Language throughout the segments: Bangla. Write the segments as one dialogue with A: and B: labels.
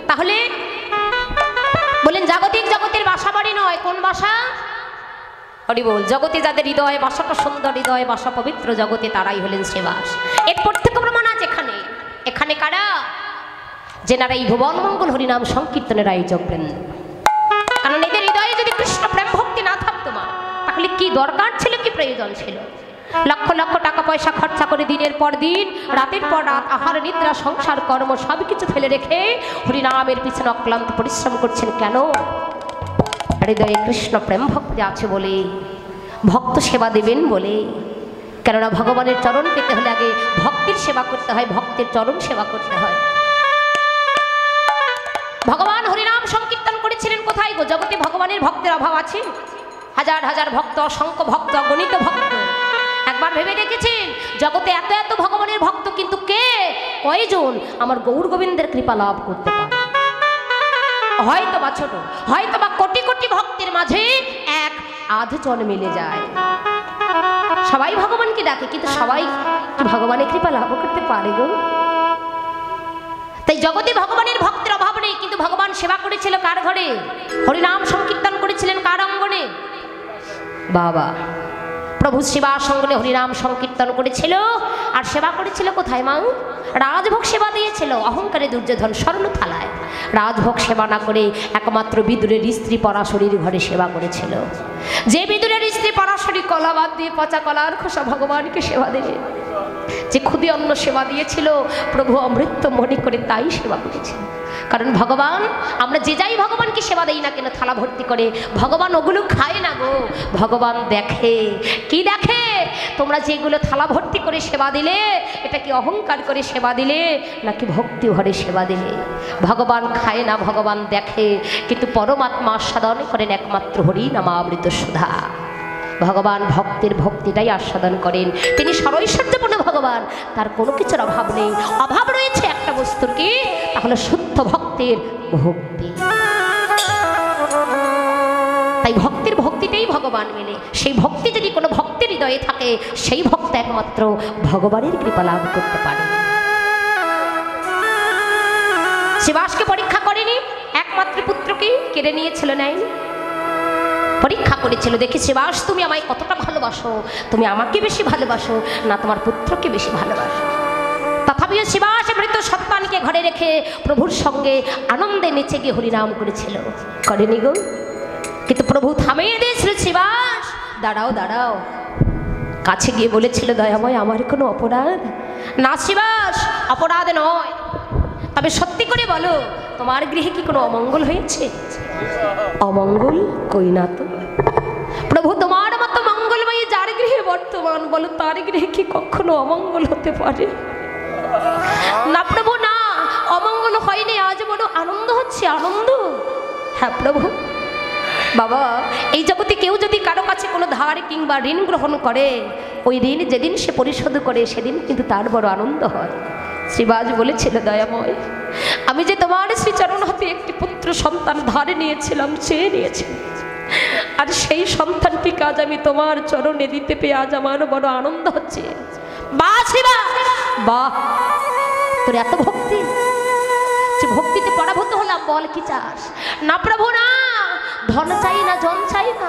A: তাহলে বলেন জাগতিক জগতের বাসা বাড়ি নয়, কোন বাসা? হরি বল। জগতে যাদের হৃদয় বাসাটা সুন্দর, হৃদয় বাসা পবিত্র, জগতে তারাই হলেন শ্রীবাস। এরপর থেকে প্রমাণ আছে এখানে। এখানে কারা? যেনারা এই ভুবন মঙ্গল হরিনাম সংকীর্তনের আয়োজক বৃন্দ। কারণ এদের হৃদয়ে যদি কৃষ্ণ প্রেম ভক্তি না থাকতো মা, তাহলে কি দরকার ছিল, কি প্রয়োজন ছিল? লক্ষ লক্ষ টাকা পয়সা খরচা করে দিনের পর দিন, রাতের পর রাত, আহার নিদ্রা সংসার কর্ম সব কিছু ফেলে রেখে হরিনামের পিছনে অক্লান্ত পরিশ্রম করছেন কেন? হৃদয়ে কৃষ্ণ প্রেম ভক্তি আছে বলে, ভক্ত সেবা দেবেন বলে। কেননা ভগবানের চরণ পেতে হলে আগে ভক্তির সেবা করতে হয়, ভক্তের চরণ সেবা করতে হয়। ভগবান হরিনাম সংকীর্তন করেছিলেন কোথায় গো? জগতে ভগবানের ভক্তের অভাব আছে? হাজার হাজার ভক্ত, অসংখ্য ভক্ত, অগণিত ভক্ত। একবার ভেবে দেখেছেন জগতে এত এত ভগবানের ভক্ত, কিন্তু কে কয়জন আমার গৌর গোবিন্দের কৃপা লাভ করতে পারে? হয়তো বা ছোট, হয়তো বা কোটি কোটি ভক্তের মাঝে এক আধ জন মিলে যায়। সবাই ভগবানকে ডাকে, কিন্তু সবাই কি ভগবানের কৃপা লাভ করতে পারে গো? তাই জগতে ভগবানের ভক্তের অভাব নেই, কিন্তু ভগবান সেবা করেছিল কার ঘরে? হরিনাম সংকীর্তন করেছিলেন কার অঙ্গনে? বাবা প্রভু শ্রীবাস অঙ্গনে হরিনাম সংকীর্তন করেছিল। আর সেবা করেছিল কোথায় মা? রাজভোগ সেবা দিয়েছিল অহংকারে দুর্যোধন স্বর্ণ থালায়। রাজভোগ সেবা না করে একমাত্র বিদুরের স্ত্রী পরাশরীর ঘরে সেবা করেছিল। যে বিদুরের স্ত্রী পরাশরী কলা বাদ দিয়ে পচা কলার খোসা ভগবানকে সেবা দিলে, যে ক্ষুদি অন্ন সেবা দিয়েছিল, প্রভু অমৃত মনে করে তাই সেবা করেছিল। কারণ ভগবান, আমরা যে যাই ভগবানকে সেবা দেই না কেন থালা ভর্তি করে, ভগবান ওগুলো খায় না গো। ভগবান দেখে। কি দেখে? তোমরা যেগুলো থালা ভর্তি করে সেবা দিলে, এটা কি অহংকার করে সেবা দিলে নাকি ভক্তি ভরে সেবা দিলে? ভগবান খায় না, ভগবান দেখে। কিন্তু পরমাত্মা আস্বাদন করেন একমাত্র হরিনামামৃত সুধা। ভগবান ভক্তের ভক্তিটাই আস্বাদন করেন। তিনি সর্বৈশ্বর্যপূর্ণ ভগবান, তার কোনো কিছুর অভাব নেই। অভাব রয়েছে একটা বস্তুর, কি? তাহলে শুদ্ধ ভক্তের ভক্তি। তাই ভক্তের ভক্তিটাই ভগবান মেনে। সেই ভক্তি যদি কোনো ভক্তের হৃদয়ে থাকে, সেই ভক্ত একমাত্র ভগবানের কৃপা লাভ করতে পারে। শ্রীবাসকে পরীক্ষা করেনি, একমাত্র পুত্রকে কেড়ে নিয়েছিল, নাই পরীক্ষা করেছিল। দেখি শ্রীবাস তুমি আমায় কতটা ভালোবাসো, তুমি আমাকে বেশি ভালোবাসো না তোমার পুত্রকে বেশি ভালোবাসো? তথাপিও শ্রীবাস মৃত সন্তানকে ঘরে রেখে প্রভুর সঙ্গে আনন্দে নেচে গিয়ে হরিনাম করেছিল, করেনি গো? কিন্তু প্রভু থামিয়ে দিয়েছিল, শ্রীবাস দাঁড়াও দাঁড়াও। কাছে গিয়ে বলেছিল, দয়াময় আমার কোনো অপরাধ না? শ্রীবাস অপরাধ নয়, তবে সত্যি করে বলো তোমার গৃহে কি কোনো অমঙ্গল হয়েছে? অমঙ্গল কই না তো। প্রভু তোমার মতো মঙ্গলময়ী যার গৃহে বর্তমান, বলো তার গৃহে কি কখনো অমঙ্গল হতে পারে? না প্রভু না, অমঙ্গল হয়নি। আজ বড় আনন্দ হচ্ছে, আনন্দ। হ্যাঁ প্রভু। বাবা এই জগতে কেউ যদি কারো কাছে কোনো ধার কিংবা ঋণ গ্রহণ করে, ওই ঋণ যেদিন সে পরিশোধ করে সেদিন কিন্তু তার বড় আনন্দ হয়। শ্রীবাস বলেছিল, দয়াময় আমি যে তোমার শ্রীচরণ হাতে একটি পুত্র সন্তান ধারে নিয়েছিলাম, চেয়ে নিয়েছিলাম, আর সেই সন্তানটিকে আজ আমি তোমার চরণে দিতে পেয়ে আজ আমার বড় আনন্দ হচ্ছে। বাহ শ্রীবাস, বাহ তোর এত ভক্তি, যে ভক্তিতে পরাভূত হলাম। বল কি চাস? না প্রভু না, ধন চাই না, জন চাই না।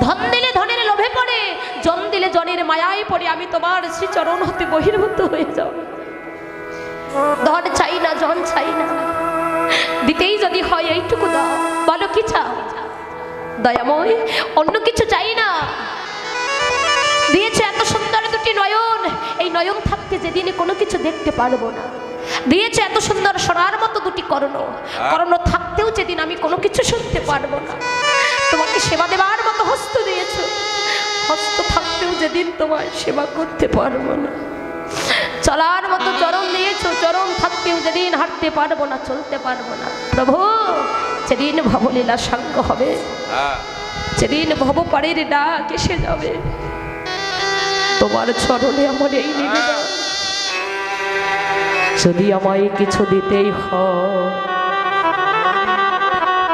A: ধন দিলে ধনের লোভে পড়ে, জন দিলে জনের মায়ায় পড়ে আমি তোমার শ্রীচরণ হতে বহির্ভূত হয়ে যাব। ধন চাই না, জন চাই না, দিতেই যদি হয় এইটুকু দাও। বলো কি চাও? দয়াময় অন্য কিছু চাই না। দিয়েছে এত সুন্দর দুটি নয়ন, এই নয়ন থাকতে যেদিনে কোনো কিছু দেখতে পারবো না। দিয়েছে এত সুন্দর সোনার মতো দুটি কর্ণ, কর্ণ থাকতেও যেদিন আমি কোনো কিছু শুনতে পারবো না। তোমাকে সেবা দেবার মতো হস্ত দিয়েছো, হস্ত থাকতেও যেদিন তোমায় সেবা করতে পারবো না। চলার মতো চরণ দিয়েছো, চরণ থাকতেও যেদিন হাঁটতে পারবো না, চলতে পারবো না। প্রভু যেদিন ভবলীলা সাঙ্গ হবে, যেদিন ভবপাড়ের ডাক এসে যাবে, তোমার চরণে আমার এই নিবেদন। যদি আমায় কিছু দিতেই হয়,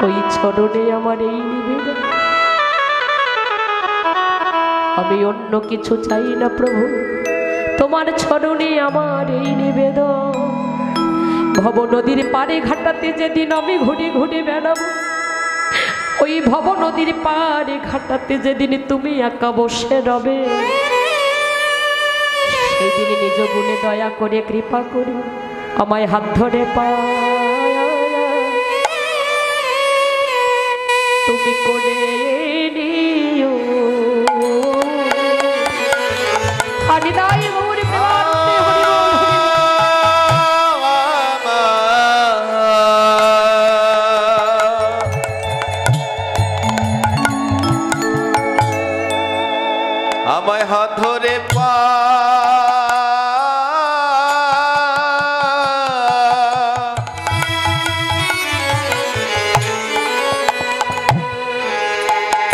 A: ওই চরণে আমার এই নিবেদন। আমি অন্য কিছু চাই না প্রভু, তোমার চরণে আমার এই নিবেদন। ভব নদীর পাড়ে ঘাটাতে যেদিন আমি ঘুরে ঘুরে বেড়াবো, ওই ভব নদীর পাড়ে ঘাটাতে যেদিন তুমি একা বসে রবে, সেই দিন নিজ গুণে দয়া করে কৃপা করে আমায় হাত ধরে তুমি করে নিও। হরিদাই গৌর প্রেমানন্দে হরি বল হরি।
B: আমায় হাত ধরে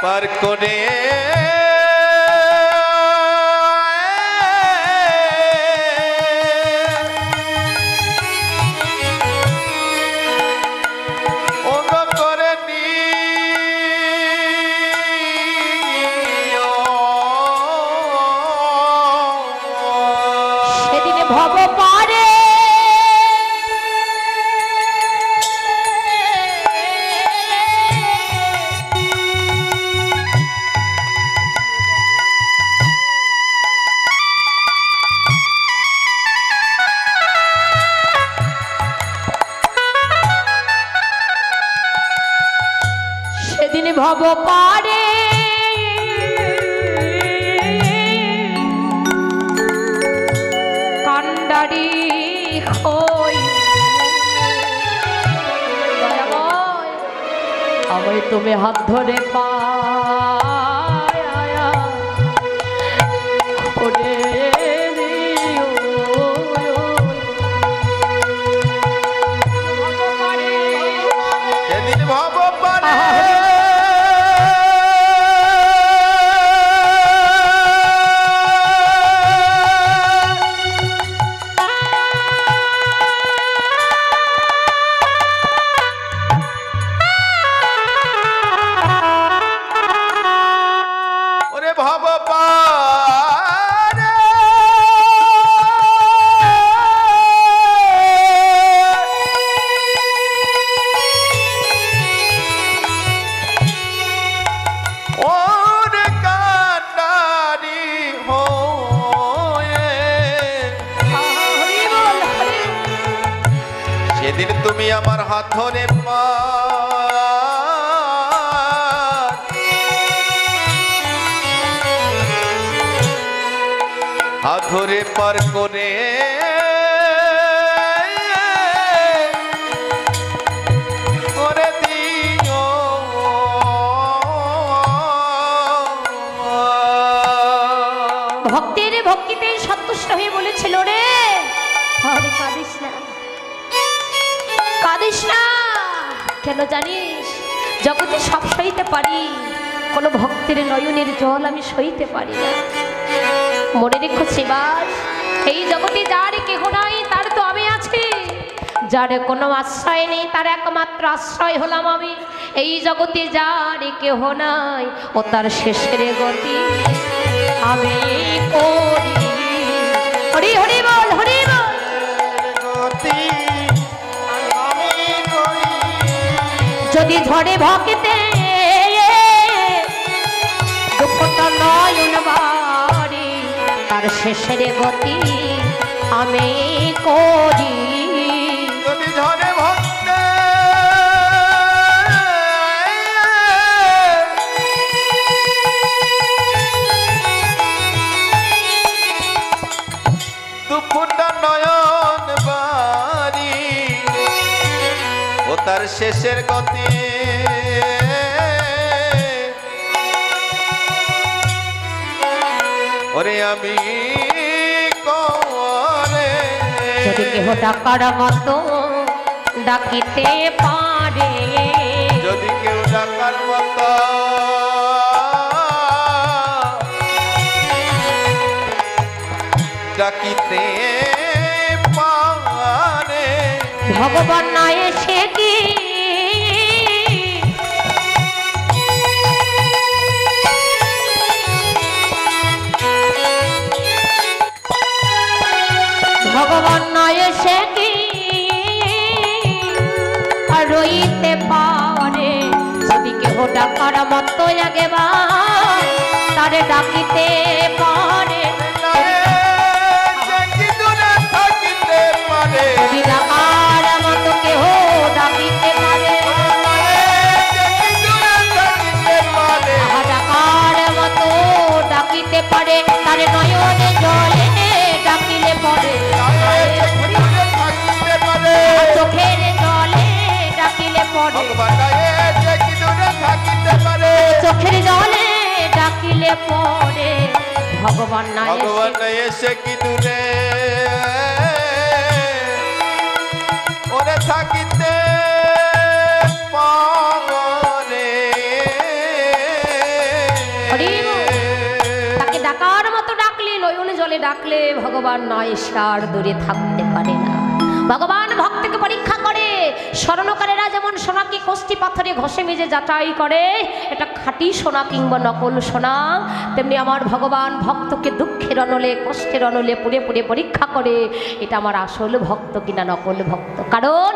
B: পার করে
A: ভব পারে সেদিন ভব পারে কান্ডারি হই আমায় তুমি হাত ধরে করে
B: সেদিন ভব পারে সেদিন তুমি আমার হাত ধরে হাত ধরে পার করে করে দিও।
A: ভক্তের ভক্তিতে সন্তুষ্ট হয়ে বলেছিল রে আরে কাঁদিস না কাঁদিস না, কেন জানিস জগতে সব সইতে পারি, কোনো ভক্তের নয়নের জল আমি সইতে পারি না। মনে রেখো সেবার এই জগতে যার কেহ নাই তার তো আমি আছি, যার কোনো আশ্রয় নেই তার একমাত্র আশ্রয় হলাম আমি। এই জগতে যার কেহ নাই ও তার শেষের গতি আমি করি। হরি হরি বল হরি বল। যদি ঝড়ে ভক্তে দুঃখটা নয়ন বাড়ি, তার শেষের গতি আমি করি।
B: যদি ঝড়ে ভক্তে দুঃখটা নয়ন বাড়ি ও তার শেষের গতি ওরে আমি করে
A: যদি কেহ ডাকার মতো ডাকিতে পারে,
B: যদি কেউ ডাকার মতো ডাকিতে পারে,
A: ভগবান না এসে কি ভগবান না এসে কি লইতে পারে যদি কেহ ডাকার মতো আগেবার তারে ডাকিতে পারে যদি ডাকার মতো কেহ ডাকিতে পারে ডাকার মতো ডাকিতে পারে তারে নয়নে জলে ডাকিলে পরে চোখের জলে ডাকিলে পরে চোখের জলে ডাকিলে পরে ভগবান না
B: এসে কি দূরে ওরে থাকিতে পারে
A: তাকে ডাকার মতো ডাকলে নয়নে জলে ডাকলে ভগবান না এসে আর দূরে থাকতে পারে না। ভগবান ভক্তকে পরীক্ষা করে। স্বর্ণকারেরা যেমন সোনাকে কষ্টি পাথরে ঘষে মেজে যাচাই করে এটা খাঁটি সোনা কিংবা নকল সোনা, তেমনি আমার ভগবান ভক্তকে দুঃখের অনলে কষ্টের অনলে পুড়ে পুড়ে পরীক্ষা করে এটা আমার আসল ভক্ত কিনা নকল ভক্ত। কারণ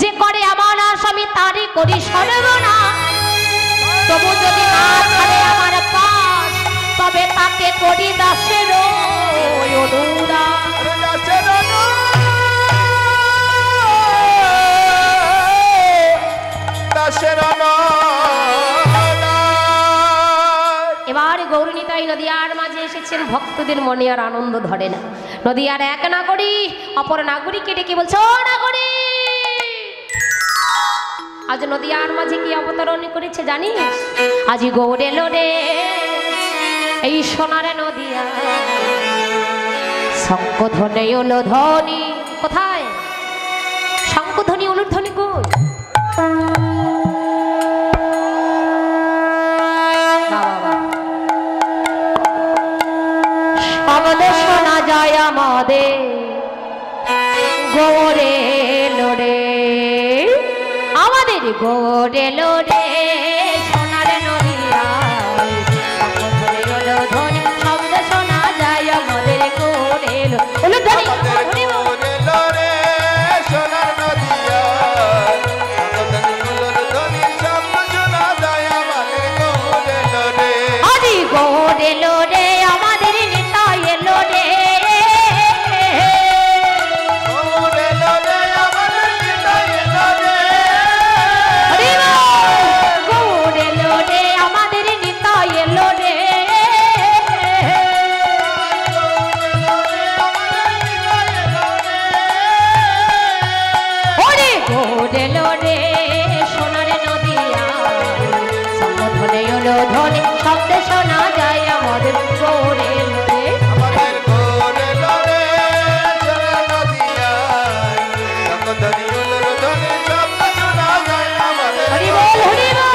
A: যে করে আমার আশ আমি তারই করি সর্বনাশ, তবু যদি না ছাড়ে আমার পাশ তবে তাকে করি দাসের অনুরাগ। এবার গৌরনীতাই নদীয়ার মাঝে এসেছেন, ভক্তদের মনে আর আনন্দ ধরে না। নদীয়ার এক নাগরী অপর নাগরীকে ডেকে বলছে, ও নাগরী আজ নদীয়ার মাঝে কি অবতরণ করেছে জানিস? আজ গৌর এলো রে এই সোনারে নদীয়া, শঙ্খধ্বনি উলুধ্বনি কোথায়? শঙ্খধ্বনি উলুধ্বনি কই? শব্দ শোনা যায় আমাদের গৌরে লোরে, আমাদের গৌরে লোরে সোনারে নদীয়া, শঙ্খধ্বনি উলুধ্বনি শব্দ শোনা যায় আমাদের গৌরে উলুধ্বনি। ধ্বনি শব্দ শোনা যায় আমাদের গৌরে লোরে,
B: আমাদের গৌরে লোরে সোনার নদীয়া, শঙ্খধ্বনি উলুধ্বনি শব্দ শোনা যায় আমাদের।
A: হরি বল হরি বল।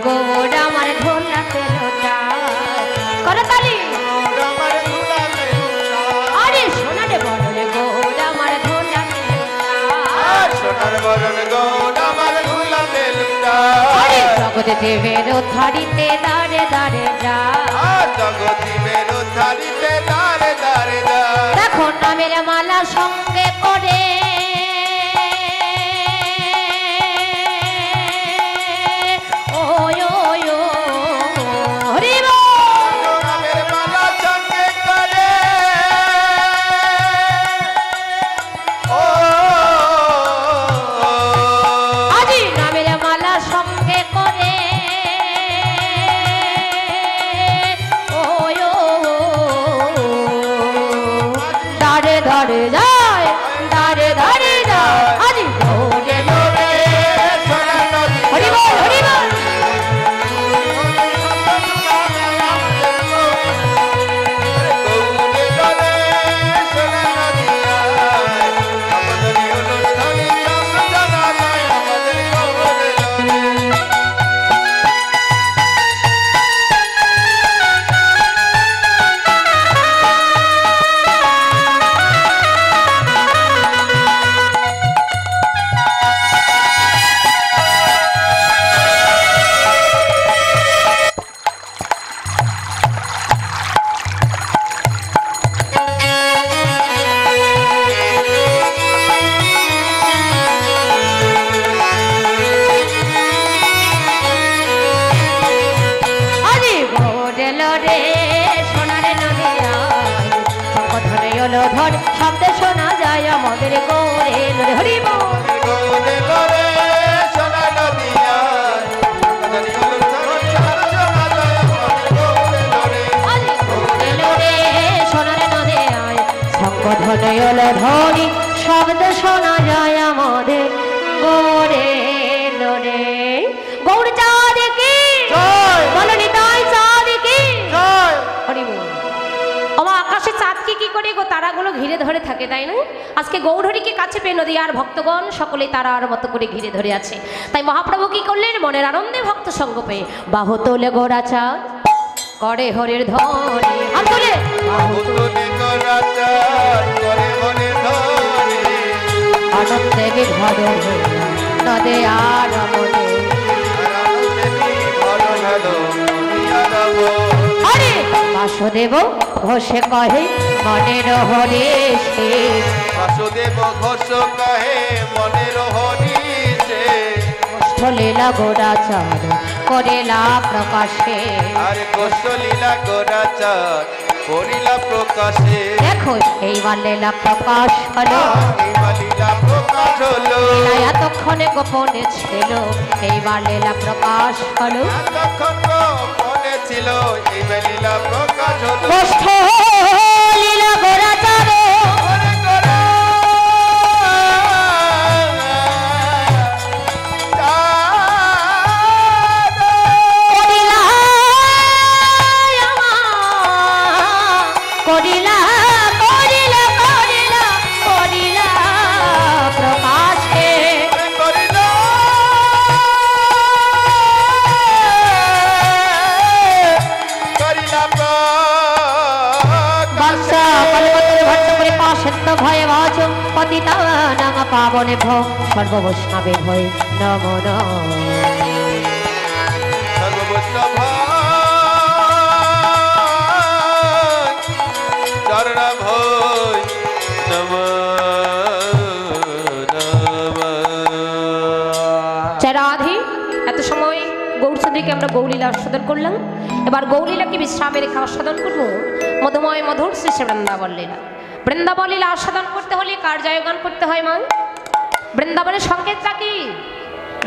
A: গৌর আমার ঢোলাতে লোটা করতালি, আরে সোনারে বড়লে গৌর আমার ঢোলাতে লোটা,
B: সোনার বরণ গৌর আমার ঢোলাতে লোটা,
A: আরে জগৎ দেবের উদ্ধারিতে দাঁড়ে দাঁড়ে যা,
B: জগৎ দেবের উদ্ধারিতে দাঁড়ে দাঁড়ে যা,
A: দেখো নামের মালা সঙ্গে করে দাঁড়ে যায়, দাঁড়ে দাঁড়ে আমাদের গৌরে লোরে হরি বল।
B: গৌরে লোরে সোনা নদিয়ায় রাধারানী হলো ছাড় সোনা যায় আমাদের গৌরে লোরে।
A: আরে গৌরে লোরে সোনার নদে আয় শঙ্খ ধ্বনি হলো ধ্বনি শব্দ শোনা যায় আমাদের গৌরে লোরে। গৌর চাঁদ কি
B: জয়
A: বলনি তাই চাঁদ কি
B: জয়।
A: হরি বল। আমার আকাশে চাঁদকে কি করে গো তারাগুলো ঘিরে ধরে থাকে তাই না? আজকে গৌরহরিকে কাছে পেয়ে নদীয়ার ভক্তগণ সকলেই তারার মতো করে ঘিরে ধরে আছে। তাই মহাপ্রভু কি করলেন? মনের আনন্দে ভক্ত সঙ্গ পেয়ে বাহু তোলে গোরা চাঁদ করে হরির ধ্বনি। হাত তোলে
B: বাহু তোলে গোরা চাঁদ করে মনে ধরে।
A: আনন্দে বিভোর হয়ে নদে আর মনে।
B: আর আনন্দে বিভোর হলো নদিয়ার মন।
A: আরে বাসুদেব ঘোষে কহে মনের হরিষে
B: বাসুদেব ঘোষ কহে মনের হরিষে।
A: লীলা গোরা চাঁদ করেলা প্রকাশে।
B: আর গোষ্ঠ লীলা গোরা চাঁদ করিলা প্রকাশে।
A: দেখো এইবার লীলা প্রকাশ হলো,
B: এইবার লীলা প্রকাশ হলো।
A: লীলা এতক্ষণে গোপনে ছিল এইবার লীলা প্রকাশ হলো।
B: এতক্ষণ গোপনে ছিল এইবার লীলা প্রকাশ হলো।
A: গোষ্ঠ লীলা গোরা চাঁদ
B: ওরে গোরা চাঁদ
A: করিলা করিলা করিলা করিলা করিলা প্রকাশে।
B: করিল করিলা
A: বাদশা কলকাতার ভট্ট করে পাশেত্য ভয়ে বাচ পতিতা নাম পাবনে ভো সর্ববৈষ্ণবে ভয় নমো নমঃ।
B: সর্ববৈষ্ণব চরণ ভয় নমঃ নমঃ।
A: জয় রাধে। এত সময় গৌরচন্দ্রীকে আমরা গৌলীলা আস্বাদন করলাম, এবার গৌলীলাকে বিশ্রামে রেখে আস্বাদন করব মধুময় মধুর শ্রী বৃন্দাবন লীলা। বৃন্দাবন লীলা আস্বাদন করতে হলে কার জয়গান করতে হয় মা? বৃন্দাবনের সংকেতটা কি?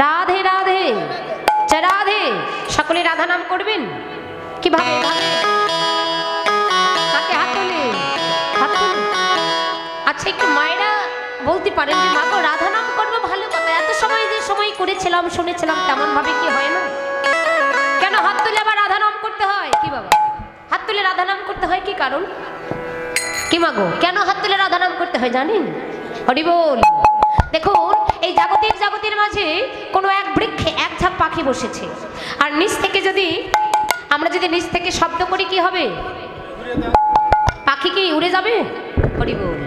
A: রাধে রাধে জয় রাধে। সকলে রাধা নাম করবেন কিভাবে? কাকে হাত তোলে? হাত তোলে। আচ্ছা একটু মায়েরা বলতে পারেন যে মা গো রাধা নাম করবো, ভালো কথা। এত সময় যে সময় করেছিলাম শুনেছিলাম তেমন ভাবে কি হয় না? কেন হাত তুলে আবার রাধা নাম করতে হয়? কি বাবা হাত তুলে রাধা নাম করতে হয় কি কারণ? কি মাগো কেন হাত তুলে রাধা নাম করতে হয় জানেন? হরি বল। দেখুন এই জাগতির মাঝে কোনো এক বৃক্ষে এক ঝাঁক পাখি বসেছে, আর নিচ থেকে আমরা যদি নিচ থেকে শব্দ করি কি হবে? পাখি কি উড়ে যাবে? হরি বল।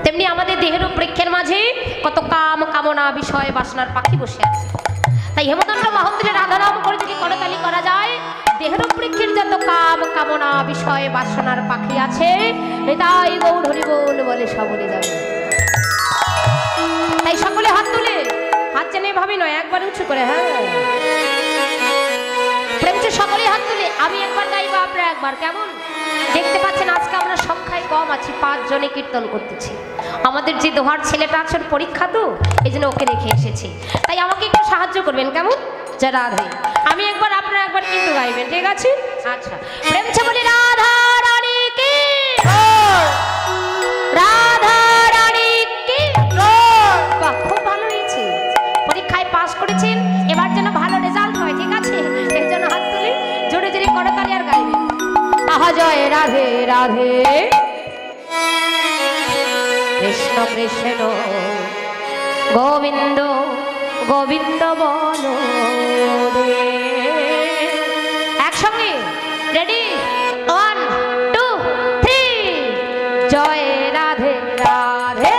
A: তেমনি আমাদের দেহের বৃক্ষের মাঝে কত কাম কামনা বিষয় বাসনার পাখি বসে আছে। তাই হেমদণ্ড মহত্বের রাধা নাম করে যদি করতালি করা যায়, দেহের বৃক্ষের যত কাম কামনা বিষয় বাসনার পাখি আছে তাই গৌর হরি বল বলে সব উড়ে যাবে। তাই সকলে হাত তুলে, হাত চেনে ভাবে নয়, একবার উঁচু করে। হ্যাঁ প্রেমচে সকলে হাত তুলে। আমি একবার গাইবো, আপনারা একবার। কেমন দেখতে পাচ্ছেন আজকে আমরা সংখ্যায় কম আছি, 5 জনে কীর্তন করতেছি। আমাদের যে দোহার ছেলেটা আছে ওর পরীক্ষা, তো এই জন্য ওকে রেখে এসেছি। তাই আমাকে একটু সাহায্য করবেন কেমন? জয় রাধে। আমি একবার আপনারা একবার কিন্তু গাইবেন, ঠিক আছে? আচ্ছা প্রেমচে বলি রাধা রানী কি রাধা রানী কি। বাহ খুব ভালো হয়েছে, পরীক্ষায় পাস করেছেন, এবার যেন ভালো রেজাল্ট হয়, ঠিক আছে? এর জন্য হাত তুলে জোরে জোরে করতালি আর গাইবেন। আহা জয় রাধে রাধে কৃষ্ণ কৃষ্ণ গোবিন্দ গোবিন্দ বলো রে। একসঙ্গে রেডি, 1 2 3 জয় রাধে রাধে।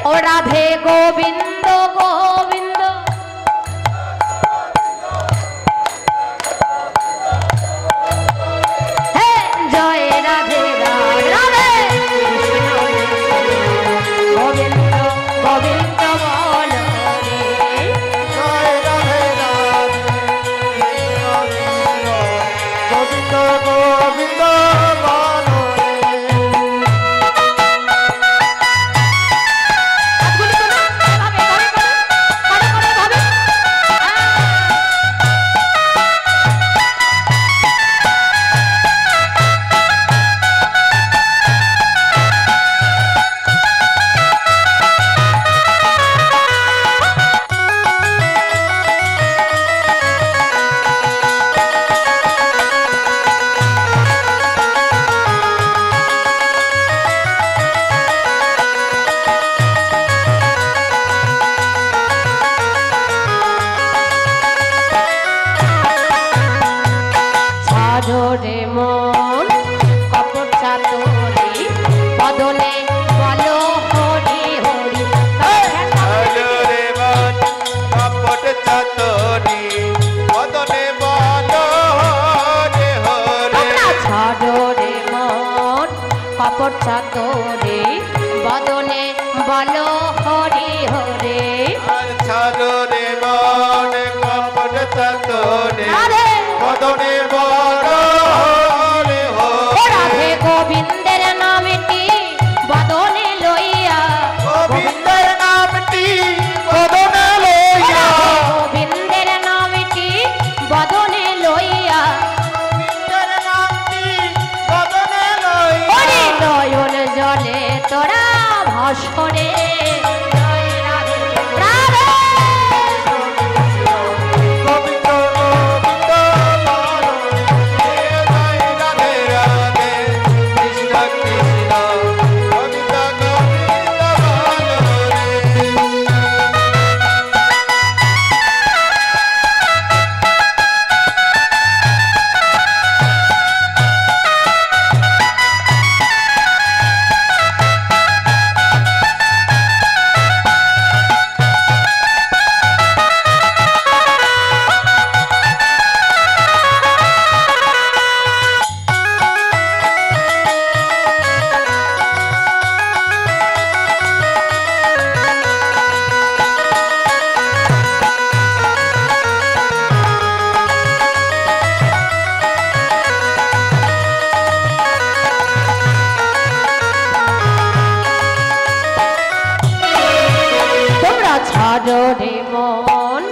A: ও রাধে গোবিন্দ গোবিন্দ হে জয় রাধে রাধে রাধে গোবিন্দ গোবিন্দ বল রে
B: জয় রাধে রাধে গোবিন্দ গোবিন্দ বলো রে।
A: হাতগুলি তোলো, এভাবে, এভাবে করো, করো, করো, এভাবে। ছাড়রে মন কপট চাতুরি বদনে বলো হরি হরি
B: হলো রে মন কপট চাতুরি বদনে বলো হরে হরে।
A: ছাড়রে মন কপট চাতুরি বদনে বলো হরি হরে
B: আর ছাড়ো রে মন কপট চাতুরি
A: রাধে
B: বদনে বলো হরে
A: ও
B: হরে।
A: রাধে গোবিন্দের নামটি বদনে লইয়া
B: গোবিন্দের নামটি বদনে লইয়া
A: গোবিন্দের নামটি বদনে লইয়া
B: গোবিন্দের নামটি বদনে লইয়া
A: হরি নয়ন জলে তোরা ভাস্করে জয় রাধে রাধে
B: গোবিন্দ গোবিন্দ বলো রে। জয় রাধে রাধে কৃষ্ণ কৃষ্ণ গোবিন্দ গোবিন্দ বলো রে।
A: তোমরা ছাড়ো রে মন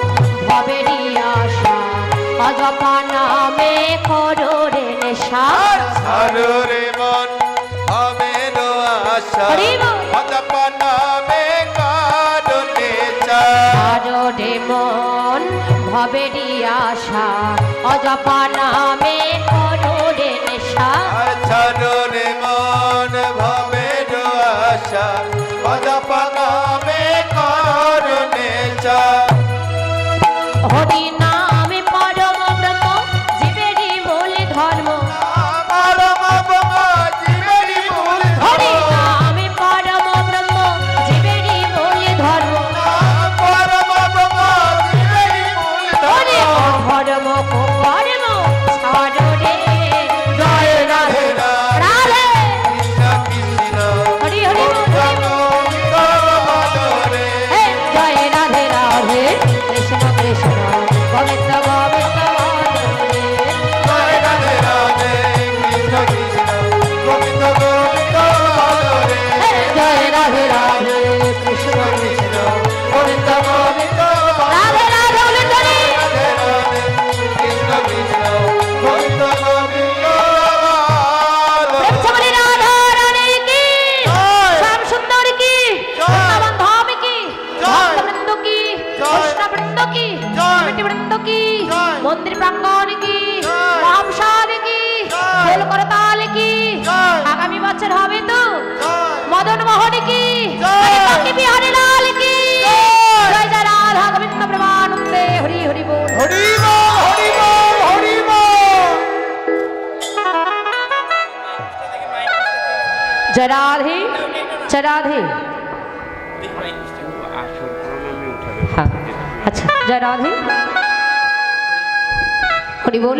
A: ভবেরি আশা অজপা নামে করো রে নেশা
B: আর ছাড়ো রে মন আমের আশা
A: হরি বল।
B: অজপা নামে কারণে চা।
A: ছাড়ো রে মন ভবেরি আশা অজপা নামে করো রে নেশা
B: আর ছাড়ো রে মন ভবের আশা অজপা নামে কারণে চা।
A: হরি নামে পরম ব্রহ্ম জীবেরই মূল ধর্ম
B: আমার বাবা জীবেরই মূল
A: হরি
B: ধর্ম।
A: নামে পরম ব্রহ্ম জীবেরই মূল ধর্ম
B: পরম বাবা জীবেরই মূল
A: হরি
B: ধর্ম।
A: অধর্ম কুকর্ম ছাড়ো রে জয় রাধে রাধে
B: কৃষ্ণ কৃষ্ণ
A: হরি হরি বল, হরি বল।
B: গোবিন্দ বলো রে।
A: হে জয় রাধে রাধে কৃষ্ণ কৃষ্ণ গোবিন্দ গোবিন্দ বল রে।
B: জয় রাধে রাধে কৃষ্ণ কৃষ্ণ গোবিন্দ গোবিন্দ বলো রে।
A: হে জয় রাধে রাধে কৃষ্ণ কৃষ্ণ গোবিন্দ গোবিন্দ রাধে রাধে বলে চলি
B: রাধে রাধে কৃষ্ণ কৃষ্ণ গোবিন্দ গোবিন্দ বলো রে।
A: প্রেমচামণি রাধা রানী কি
B: জয়।
A: শ্যাম সুন্দর কি
B: জয়।
A: বৃন্দাবন ধাম কি
B: জয়।
A: ভক্তবৃন্দ কি
B: জয়।
A: কৃষ্ণ বৃন্দ কি
B: জয়।
A: কমিটি বৃন্দ কি
B: জয়।
A: মন্দির প্রাঙ্গণ কি
B: জয়।
A: মহাপ্রসাদ কি
B: জয়।
A: খোল করতাল কি
B: জয়।
A: আগামী বছর হবে তো
B: জয়।
A: মদন মোহন কি
B: জয়।
A: হরিপতি বিহারী লাল কি
B: জয়।
A: জয় জয় রাধা গোবিন্দ প্রেমানন্দে হরি হরি বল
B: হরি বল হরি বল হরি বল।
A: जय राधे जय राधे হ্যাঁ আচ্ছা, জয় রাধে। হরি বল।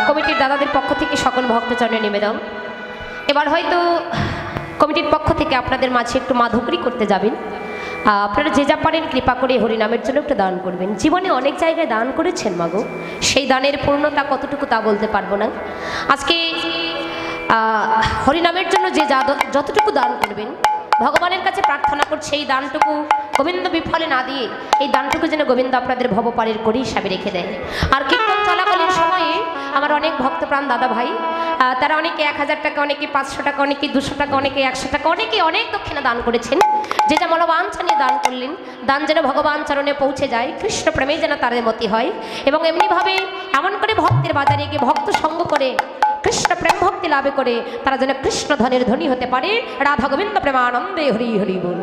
A: কমিটির দাদাদের পক্ষ থেকে সকল ভক্তচরণে নিবেদন। এবার হয়তো কমিটির পক্ষ থেকে আপনাদের মাঝে একটু মাধুকরী করতে যাবেন। আপনারা যে যা পারেন কৃপা করে হরিনামের জন্য একটু দান করবেন। জীবনে অনেক জায়গায় দান করেছেন মাগো, সেই দানের পূর্ণতা কতটুকু তা বলতে পারবো না। আজকে হরিনামের জন্য যে যতটুকু দান করবেন, ভগবানের কাছে প্রার্থনা করছে এই দানটুকু গোবিন্দ বিফলে না দিয়ে এই দানটুকু যেন গোবিন্দ আপনাদের ভবপারের করি হিসাবে রেখে দেয়। আর কীর্তন চলাকালীন সময়ে আমার অনেক ভক্তপ্রাণ দাদা ভাই, তারা অনেকে 1000 টাকা, অনেকে 500 টাকা, অনেকে 200 টাকা, অনেকে 100 টাকা, অনেকে অনেক দক্ষিণা দান করেছেন। যে যা মনোবাঞ্ছা নিয়ে দান করলেন, দান যেন ভগবান চরণে পৌঁছে যায়, কৃষ্ণ প্রেমে যেন তাদের মতি হয়। এবং এমনিভাবে এমন করে ভক্তের বাজারে গিয়ে ভক্ত সঙ্গ করে কৃষ্ণ প্রেম ভক্তি লাভ করে তারা যেন কৃষ্ণ ধনের ধনী হতে পারে। রাধা গোবিন্দ প্রেমানন্দে হরি হরি বল।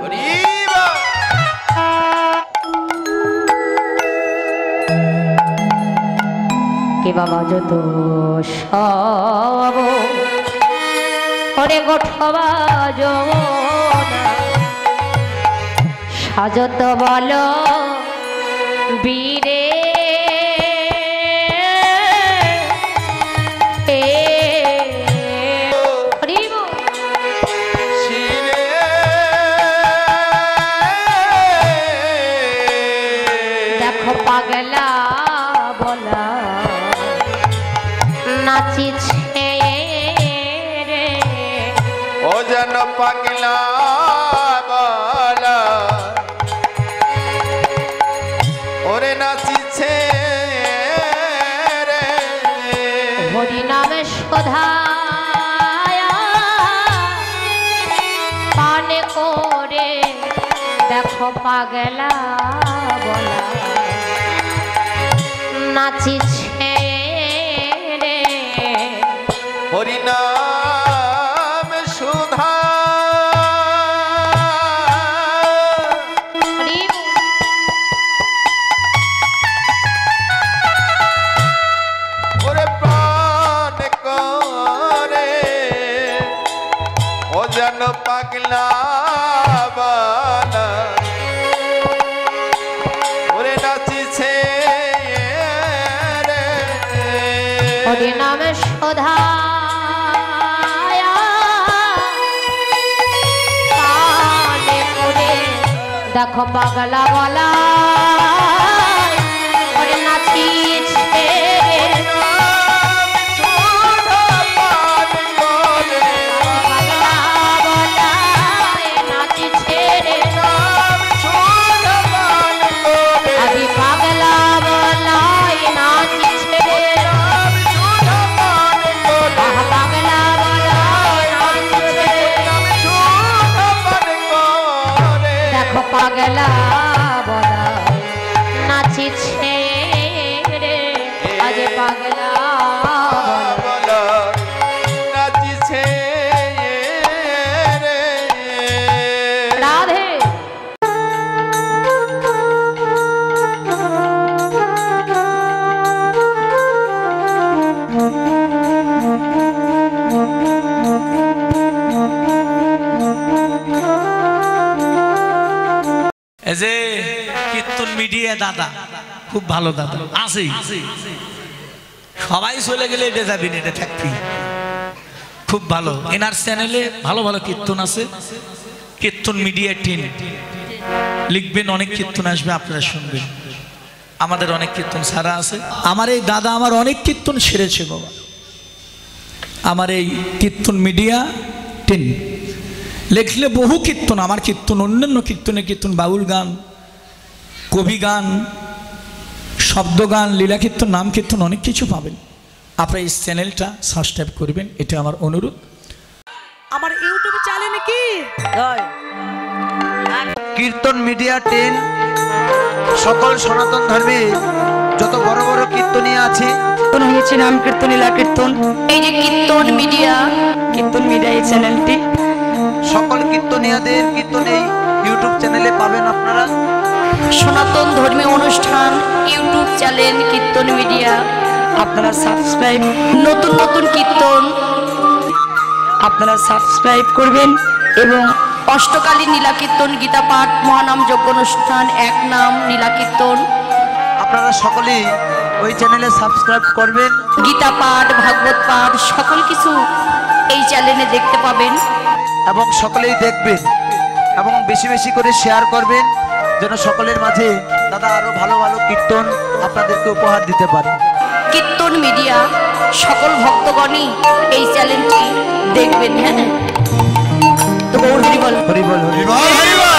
A: কে বাবা যত সব ওরে গোঠবা যমুনা সাজত বল বীরে পাগলা বলা নাচিছে রে,
B: ও যেন পাগলা বলা ওরে নাচিছে রে।
A: হরি নামে শোধায়া পানে করে দেখো পাগলা বলা নাচিছে রে।
B: হরিনাম সুধা ওরে প্রাণ করে ও যেন পাগলা বালা ওরে নাচিছে রে।
A: হরি নামে শোধায়া পানে করে দেখো পাগলা বলা ওরে নাচিছে পাগলা বলা নাচিছে রে। আজ পাগলা
B: বলা নাচিছে রে।
A: রাধে।
C: এই যে কীর্তন মিডিয়া দাদা খুব ভালো দাদা আছে, সবাই চলে গেলে এটা যাবি না, এটা থাকবি। খুব ভালো, এনার চ্যানেলে ভালো ভালো কীর্তন আছে। কীর্তন মিডিয়া টিম লিখবেন, অনেক কীর্তন আসবে, আপনারা শুনবেন। আমাদের অনেক কীর্তন সারা আছে। আমার এই দাদা আমার অনেক কীর্তন সেরেছে বাবা। আমার এই কীর্তন মিডিয়া টিম লিখলে বহু কীর্তন, আমার কীর্তন, অন্যান্য কীর্তনের কীর্তন, বাউল গান, কবি গান, শব্দ গান, লীলা কীর্তন, নাম কীর্তন, অনেক কিছু পাবেন। আপনারা এই চ্যানেলটা সাবস্ক্রাইব করবেন, এটা আমার অনুরোধ।
D: আমার ইউটিউব চ্যানেলে কি
E: কীর্তন মিডিয়া টিম সকল সনাতন ধর্মে যত বড় বড় কীর্তনীয় আছে
D: হয়েছে নাম কীর্তন, লীলা কীর্তন, এই যে কীর্তন মিডিয়া এই চ্যানেলটি
E: সকল কীর্তনীয়দের কীর্তন এই ইউটিউব চ্যানেলে পাবেন আপনারা।
D: সনাতন ধর্মীয় অনুষ্ঠান ইউটিউব চ্যানেল কীর্তন মিডিয়া আপনারা সাবস্ক্রাইব, নতুন নতুন কীর্তন আপনারা সাবস্ক্রাইব করবেন এবং অষ্টকালীন নীলাকীর্তন, গীতা পাঠ, মহানাম যজ্ঞ অনুষ্ঠান, এক নাম নীলাকীর্তন,
E: আপনারা সকলেই ওই চ্যানেলে সাবস্ক্রাইব করবেন
D: গীতা পাঠ, ভাগবত পাঠ সকল কিছু এই চ্যানেলে দেখতে পাবেন।
E: এবং সকলেই দেখবেন এবং বেশি বেশি করে শেয়ার করবেন, যেন সকলের মাঝে দাদা আরো ভালো ভালো কীর্তন আপনাদেরকে উপহার দিতে পারে।
D: কীর্তন মিডিয়া সকল ভক্তগণই এই চ্যানেলটি দেখবেন। হ্যাঁ, তো গৌর হরি বল।
E: হরি বল হরি বল।
B: হরি বল, হরি বল।